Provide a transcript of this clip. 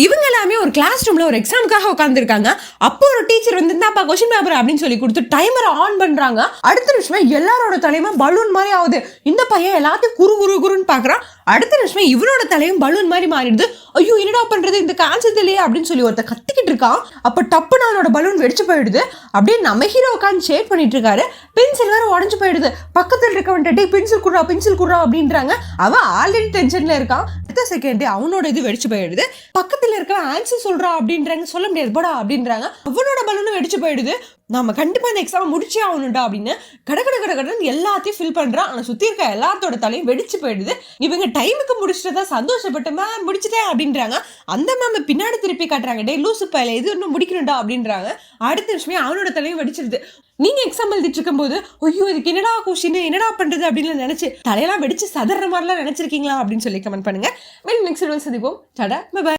இவங்க எல்லாமே ஒரு கிளாஸ் ரூம்ல ஒரு எக்ஸாமுக்காக உட்காந்துருக்காங்க. அப்போ ஒரு டீச்சர் வந்து இந்தாப்பா கொஸ்டின் பேப்பர் அப்படின்னு சொல்லி கொடுத்து டைமரை ஆன் பண்றாங்க. அடுத்த நிமிஷமே எல்லாரோட தலையுமே பலூன் மாதிரி ஆகுது. இந்த பையன் எல்லாத்தையும் குரு குரு குருன்னு பாக்குறான். அடுத்த நிமிஷமே இவனோட தலையும் பலூன் மாதிரி மாறிடுது. ஐயோ என்னடா பண்றது, இந்த கான்செப்ட் இல்லையே அப்படின்னு சொல்லி ஒருத்த கத்திக்கிட்டு இருக்கான். அப்ப டப்புன்னு அவனோட பலூன் வெடிச்சு போயிடுது. அப்படியே நம்ம ஹீரோ உட்காந்து ஷேட் பண்ணிட்டு இருக்காரு. பென்சில் வேற உடஞ்சு போயிடுது. பக்கத்தில் இருக்கவன்ட்டு பென்சில் குடுறா அப்படின்றாங்க. அவன் ஆல்ரெடி டென்ஷன்ல இருக்கான். அடுத்த செகண்ட் அவனோட இது வெடிச்சு போயிடுது. பக்கத்துல இருக்க ஆன்சர் சொல்றா அப்படின்றாங்க. சொல்ல முடியாது போடா அப்படின்றாங்க. அவனோட பலூனும் வெடிச்சு போயிடுது. நம்ம கண்டிப்பா இந்த எக்ஸாம் முடிச்சே ஆகணும்டா அப்படின்னு கடன்னு எல்லாத்தையும் ஃபில் பண்றான். ஆனா சுத்தி இருக்க எல்லாத்தோட தலையும் வெடிச்சு போயிடுது. இவங்க டைமுக்கு முடிச்சிட்டதா சந்தோஷப்பட்டு மேம் முடிச்சிட்டேன் அப்படின்றாங்க. அந்த மேம் பின்னாடி திருப்பி காட்டுறாங்க. டே லூசு பையல இது இன்னும் முடிக்கணும்டா அப்படின்றாங்க. அடுத்த நிமிஷமே அவனோட தலையும் வெடிச்சிருது. நீங்க எக்ஸாம் எழுதிட்டு இருக்கும் போது ஐயோ இதுக்கு என்னடா கொஸ்டின் என்னடா பண்றது அப்படின்னு நினைச்சு தலையெல்லாம் வெடிச்சு சதற மாதிரிலாம் நினைச்சிருக்கீங்களா அப்படின்னு சொல்லி கமெண்ட் பண்ணுங்க. நெக்ஸ்ட் சந்திப்போம். Tata bye.